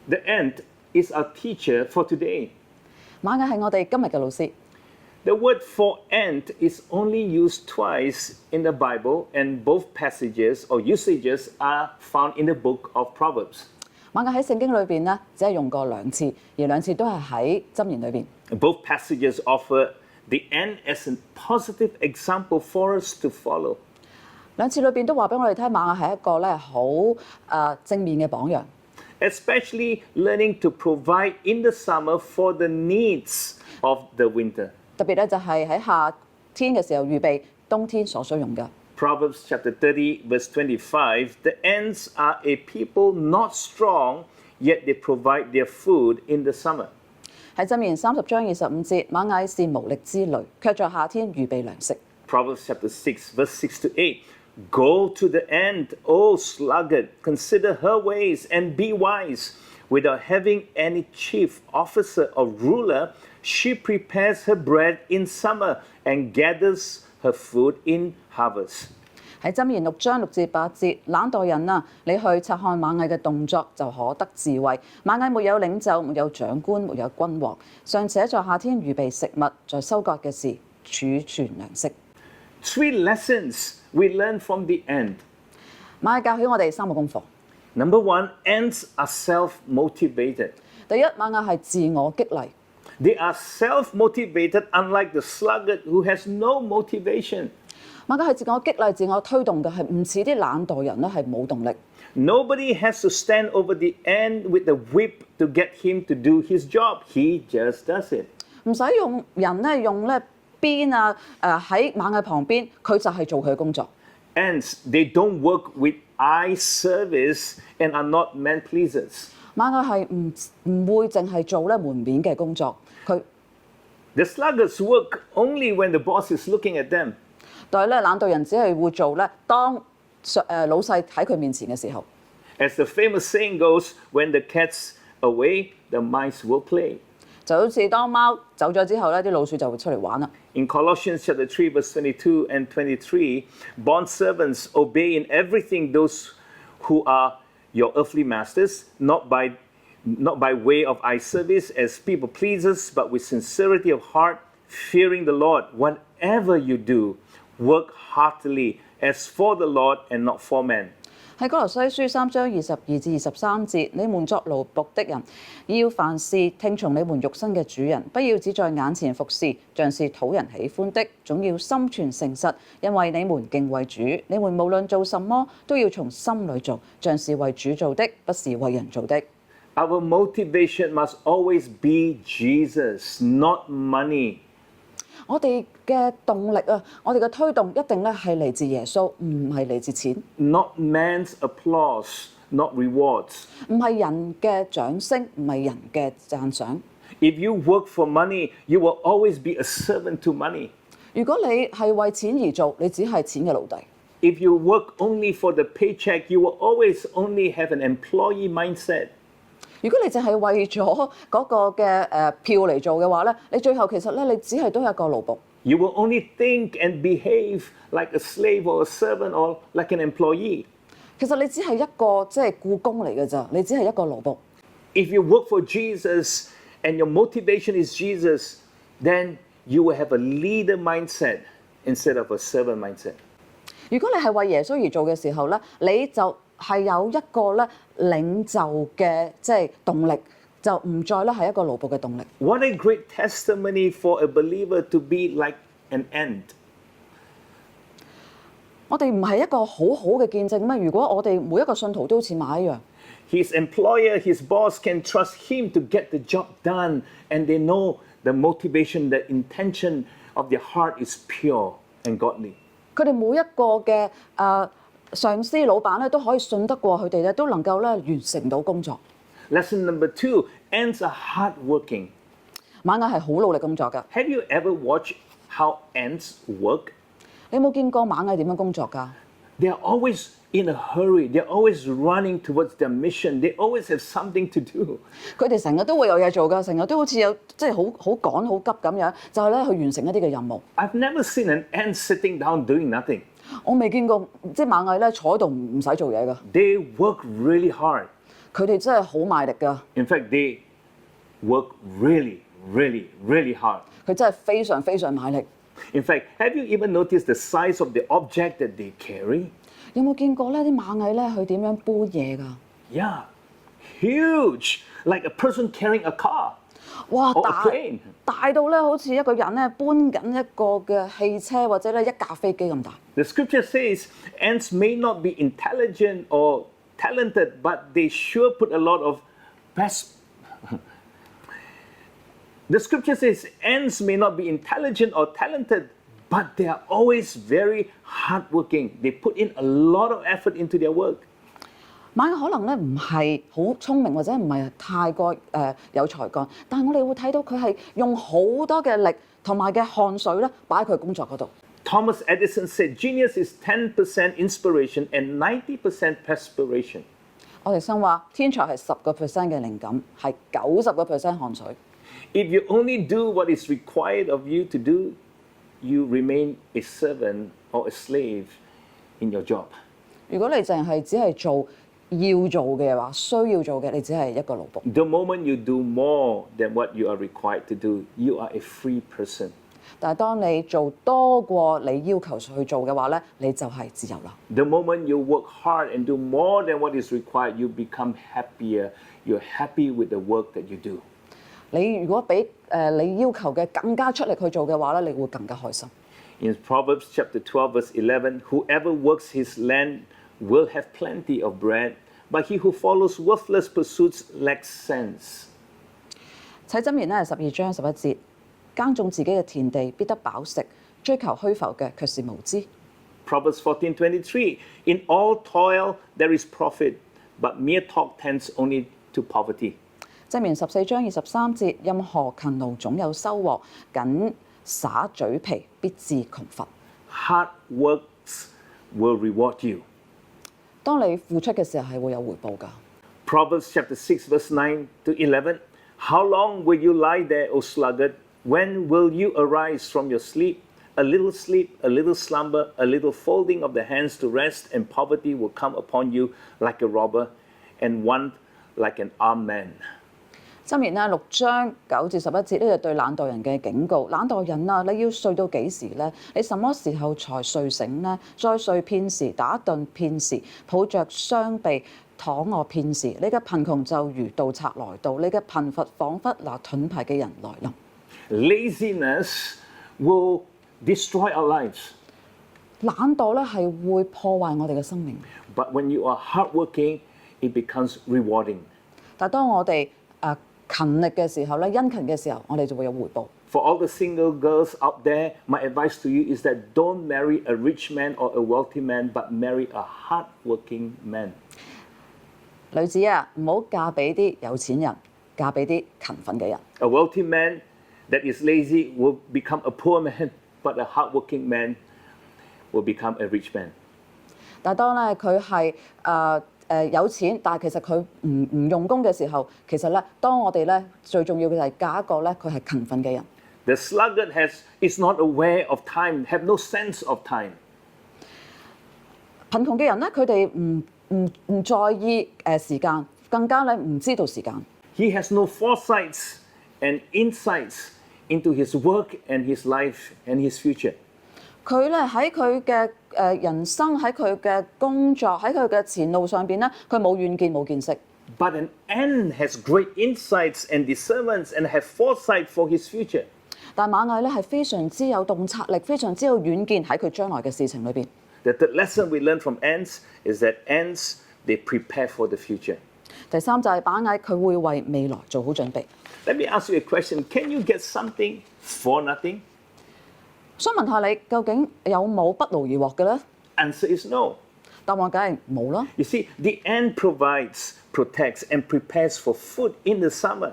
The ant is our teacher for today. 螞蟻係我哋今日嘅老師。The word for ant is only used twice in the Bible, and both passages or usages are found in the book of Proverbs. 螞蟻喺聖經裏邊咧，只係用過2次，而2次都係喺箴言裏邊。Both passages offer the ant as a positive example for us to follow. 2次裏邊都話俾我哋聽，螞蟻係一個咧好正面嘅榜樣。Especially learning to provide in the summer for the needs of the winter. 特別咧就係喺夏天嘅時候預備冬天所需用嘅。Proverbs chapter 30, verse 25, the ants are a people not strong, yet they provide their food in the summer. 喺箴言30章25節，螞蟻是無力之類，卻在夏天預備糧食。Proverbs chapter 6, verse 6 to 8, go to the ant, O sluggard, consider her ways and be wise. Without having any chief officer or ruler, she prepares her bread in summer and gathers her food in harvest. 喺箴言6章6至8節，懶惰人啊，你去察看螞蟻嘅動作，就可得智慧。螞蟻沒有領袖，沒有長官，沒有君王，尚且在夏天預備食物，在收割嘅時儲存糧食。3 lessons we learn from the ant. 螞蟻教曉我哋3個功課。Number 1, ants are self-motivated. 第一，螞蟻係自我激勵。They are self-motivated, unlike the sluggard who has no motivation. 螞蟻係自我激勵、自我推動嘅，係唔似啲懶惰人咧係冇動力。Nobody has to stand over the ant with a whip to get him to do his job. He just does it. 唔使用人咧用咧鞭啊喺螞蟻旁邊，佢就係做佢嘅工作。Ants, they don't work with eye service and are not man pleasers. 螞蟻係唔會淨係做咧門面嘅工作，佢 The sluggards work only when the boss is looking at them. 但係咧懶惰人只係會做咧當老細喺佢面前嘅時候。As the famous saying goes, when the cat's away, the mice will play. 就好似當貓走咗之後咧，啲老鼠就會出嚟玩啦。In Colossians chapter 3, verse 22 and 23, bond servants obey in everything those who are your earthly masters, not by way of eye service as people pleasers, but with sincerity of heart, fearing the Lord. Whatever you do, work heartily as for the Lord and not for men. 喺哥羅西書3章22至23節，你們作奴僕的人，要凡事聽從你們肉身嘅主人，不要只在眼前服侍，像是討人喜歡的，總要心存誠實，因為你們敬畏主。你們無論做什麼，都要從心裏做，像是為主做的，不是為人做的。Our motivation must always be Jesus, not money. 我哋嘅動力啊，我哋嘅推動一定咧係嚟自耶穌，唔係嚟自錢， Not man's applause, not rewards. 唔係人嘅掌聲，唔係人嘅讚賞。If you work for money, you will always be a servant to money. 如果你係為錢而做，你只係錢嘅奴隸。If you work only for the paycheck, you will always only have an employee mindset. 如果你淨係為咗嗰個嘅票嚟做嘅話咧，你最後其實咧你只係都係一個奴僕。You will only think and behave like a slave or a servant or like an employee. 其實你只係一個即係僱工嚟嘅咋，你只係一個奴僕。If you work for Jesus and your motivation is Jesus, then you will have a leader mindset instead of a servant mindset. 如果你係為耶穌而做嘅時候咧，你就係有一個咧領袖嘅即係動力，就唔再咧係一個奴僕嘅動力。What a great testimony for a believer to be like an ant. 我哋唔係一個好好嘅見證咩？如果我哋每一個信徒都好似馬一樣， His employer, his boss can trust him to get the job done, and they know the motivation, the intention of their heart is pure and godly. 佢哋每一個嘅上司、老闆咧都可以信得過佢哋咧，都能夠咧完成到工作。Lesson number 2, ants are hardworking. 螞蟻係好努力工作㗎。Have you ever watched how ants work? 你有冇見過螞蟻點樣工作㗎？ They are always in a hurry. They're always running towards their mission. They always have something to do. 佢哋成日都會有嘢做㗎，成日都好似有即係好趕、好急咁樣，就係咧去完成一啲嘅任務。I've never seen an ant sitting down doing nothing. 我未見過即係螞蟻咧坐喺度唔使做嘢㗎。They work really hard. 佢哋真係好賣力㗎。In fact, they work really, really, really hard. 佢真係非常非常賣力。In fact, have you even noticed the size of the object that they carry? 有冇見過呢啲螞蟻咧？佢點樣搬嘢㗎？ Yeah, huge, like a person carrying a car. 哇！ or a plane. 大到咧，好似一個人咧搬緊一個嘅汽車或者咧一架飛機咁大。The scripture says ants may not be intelligent or talented, but they sure put a lot of The scripture says ants may not be intelligent or talented, but they are always very hardworking. They put in a lot of effort into their work. 螞蟻可能咧唔係好聰明或者唔係太過有才幹，但係我哋會睇到佢係用好多嘅力同埋嘅汗水咧擺喺佢工作嗰度。Thomas Edison said genius is 10% inspiration and 90% perspiration. 愛迪生話天才係10% 嘅靈感，係90% 汗水。If you only do what is required of you to do, you remain a servant or a slave in your job. 如果你淨係只係做要做嘅話，需要做嘅，你只係一個奴僕。The moment you do more than what you are required to do, you are a free person. 但係當你做多過你要求去做嘅話咧，你就係自由啦。The moment you work hard and do more than what is required, you become happier. You're happy with the work that you do. 你如果比你要求嘅更加出力去做嘅話咧，你會更加開心。In Proverbs chapter 12, verse 11, whoever works his land will have plenty of bread, but he who follows worthless pursuits lacks sense. 啟箴言咧12章11節，耕種自己嘅田地必得飽食，追求虛浮嘅卻是無知。Proverbs 14:23, in all toil there is profit, but mere talk tends only to poverty. 箴言14章23節，任何勤勞總有收穫，僅耍嘴皮必致窮乏。Hard works will reward you. 當你付出嘅時候係會有回報㗎。Proverbs chapter 6, verse 9 to 11, how long will you lie there, O sluggard? When will you arise from your sleep? A little slumber, a little folding of the hands to rest, and poverty will come upon you like a robber, and want like an armed man. 箴言6章9至11節呢，就對懶惰人嘅警告。懶惰人啊，你要睡到幾時呢？你什麼時候才睡醒呢？再睡片時，打盹片時，抱着雙臂躺臥片時，你嘅貧窮就如盜賊來到，你嘅貧乏彷彿那盾牌嘅人來臨。Laziness will destroy our lives. 懶惰咧係會破壞我哋嘅生命。But when you are hardworking, it becomes rewarding. 但係當我哋勤力嘅時候咧，殷勤嘅時候，我哋就會有回報。For all the single girls out there, my advice to you is that don't marry a rich man or a wealthy man, but marry a hardworking man. 女子啊，唔好嫁俾啲有錢人，嫁俾啲勤奮嘅人。A wealthy man that is lazy will become a poor man, but a hardworking man will become a rich man. 但係當咧佢係有錢，但係其實佢唔用功嘅時候，其實咧，當我哋咧最重要嘅就係嫁一個咧佢係勤奮嘅人。The sluggard is not aware of time, have no sense of time. 貧窮嘅人咧，佢哋唔在意時間，更加咧唔知道時間。He has no foresights and insights into his work and his life and his future. 佢咧喺佢嘅人生，喺佢嘅工作，喺佢嘅前路上邊咧，佢冇遠見冇見識。But an ant has great insights and discernments and have foresight for his future. 但螞蟻咧係非常之有洞察力，非常之有遠見喺佢將來嘅事情裏邊。The third lesson we learn from ants is that ants, they prepare for the future. 第三就係螞蟻，佢會為未來做好準備。Let me ask you a question. Can you get something for nothing? 想問下你，究竟有冇不勞而獲嘅咧？ Answer is no. 答案梗係冇啦。You see, the ant provides, protects, and prepares for food in the summer.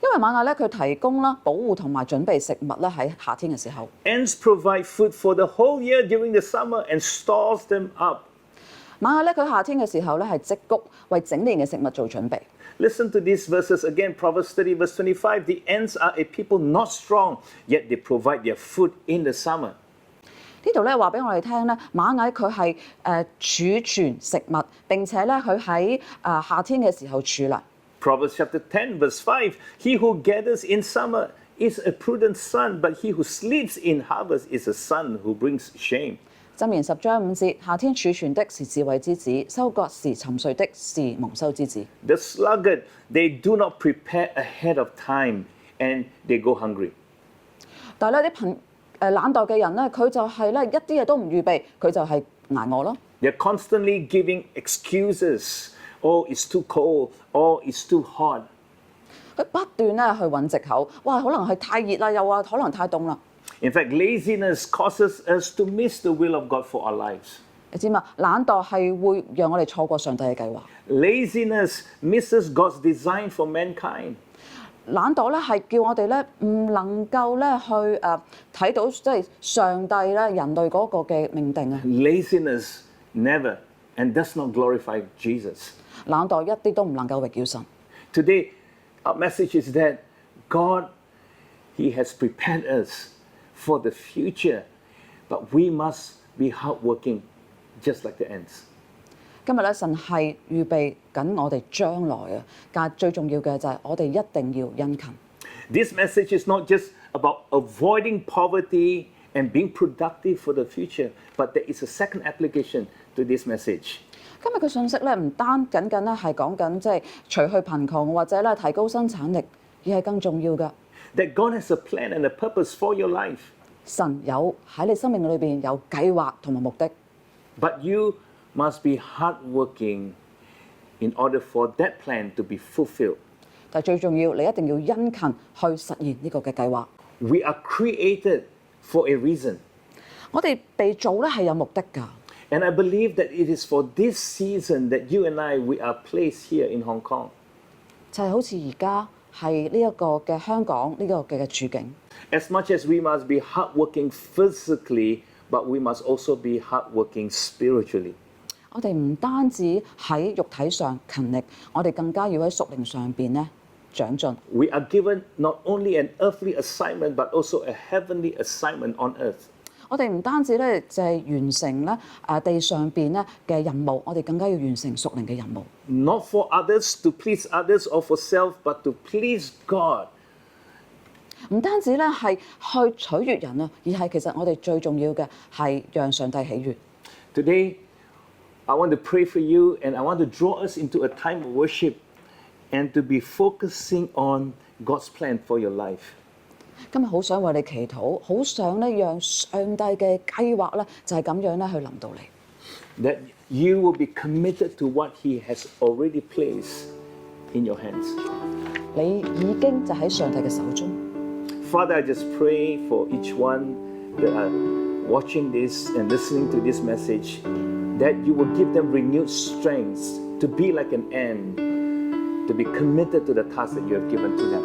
因為螞蟻咧，佢提供啦、保護同埋準備食物咧喺夏天嘅時候。Ants provide food for the whole year during the summer and stores them up. 螞蟻咧，佢夏天嘅時候咧係積谷，為整年嘅食物做準備。Listen to these verses again. Proverbs 30, verse 25. The ants are a people not strong, yet they provide their food in the summer. 呢呢度咧話俾我哋聽咧，螞蟻佢係儲存食物，並且咧佢喺夏天嘅時候儲糧。Proverbs chapter 10, verse 5, he who gathers in summer is a prudent son, but he who sleeps in harvest is a son who brings shame. 箴言10章5節，夏天儲存的是智慧之子，收割時沉睡的是蒙羞之子。The sluggard, they do not prepare ahead of time and they go hungry. 但係咧啲懶惰嘅人咧，佢就係咧一啲嘢都唔預備，佢就係捱餓咯。They're constantly giving excuses. Oh, it's too cold. Oh, it's too hot. 佢不斷咧去揾藉口，哇！可能係太熱啦，又話可能太凍啦。In fact, laziness causes us to miss the will of God for our lives. 你知嘛？懶惰係會讓我哋錯過上帝嘅計劃。Laziness misses God's design for mankind. 懶惰咧係叫我哋咧唔能夠咧去睇到即係上帝咧人類嗰個嘅命定啊。Laziness never and does not glorify Jesus. 懶惰一啲都唔能夠榮耀神。Today, our message is that God, He has prepared us for the future, but we must be hardworking, just like the ants. 今日咧，神係預備緊我哋將來啊，但係最重要嘅就係我哋一定要殷勤。This message is not just about avoiding poverty and being productive for the future, but there is a second application to this message. 今日嘅信息咧，唔單僅僅咧係講緊即係除去貧窮或者咧提高生產力，而係更重要嘅。That God has a plan and a purpose for your life. 神有喺你生命裏邊有計劃同埋目的。But you must be hardworking in order for that plan to be fulfilled. 但係最重要，你一定要殷勤去實現呢個嘅計劃。We are created for a reason. 我哋被造咧係有目的㗎。And I believe that it is for this season that you and I, we are placed here in Hong Kong. 就係好似而家係呢一個嘅香港呢個嘅處境。As much as we must be hardworking physically, but we must also be hardworking spiritually. 我哋唔單止喺肉體上勤力，我哋更加要喺屬靈上邊咧長進。We are given not only an earthly assignment, but also a heavenly assignment on earth. 我哋唔單止咧就係完成咧地上邊咧嘅任務，我哋更加要完成屬靈嘅任務。Not for others, to please others or for self, but to please God. 唔單止咧係去取悅人啊，而係其實我哋最重要嘅係讓上帝喜悅。Today, I want to pray for you and I want to draw us into a time of worship and to be focusing on God's plan for your life. 今日好想為你祈禱，好想咧讓上帝嘅計劃咧就係咁樣咧去臨到你。That you will be committed to what He has already placed in your hands. 你已經就喺上帝嘅手中。Father, I just pray for each one that are watching this and listening to this message, that you will give them renewed strength to be like an ant, to be committed to the task that you have given to them.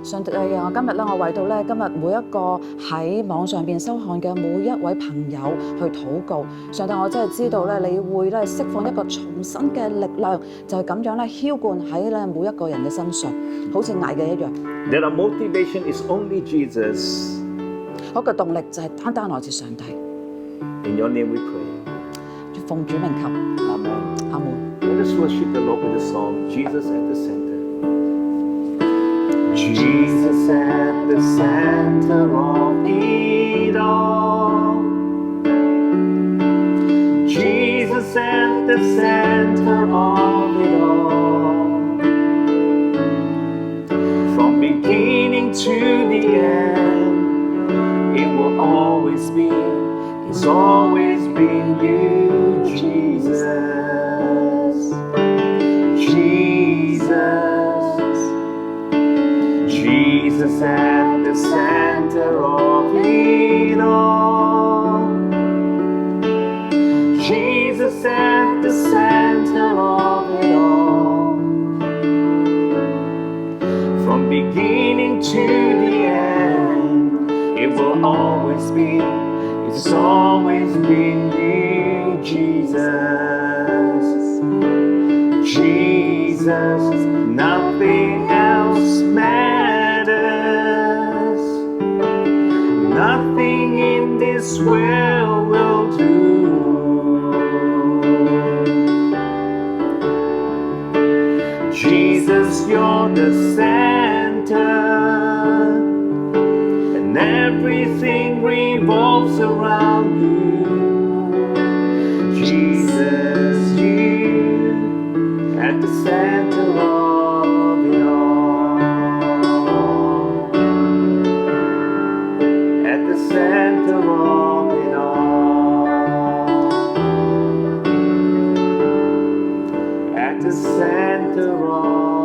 上帝啊，我今日咧，我為到咧今日每一個喺網上邊收看嘅每一位朋友去禱告。上帝，我真係知道咧，你會咧釋放一個重新嘅力量，就係咁樣咧澆灌喺咧每一個人嘅身上，好似蟻嘅一樣。That our motivation is only Jesus. 嗰個動力就係單單來自上帝。In your name we pray. 奉主名求， Amen. 阿門。 Let us worship the Lord with the song, Jesus at the center. Jesus at the center of it all. Jesus at the center of it all. From beginning to the end, it will always be, it's always been you, Jesus. Jesus at the center of it all. Jesus at the center of it all. From beginning to the end, it will always be, it's always been you, Jesus. Jesus, nothing else matters. Nothing in this world you're the center, and everything revolves around you. Jesus, you at the center of it all. At the center of it all. At the center of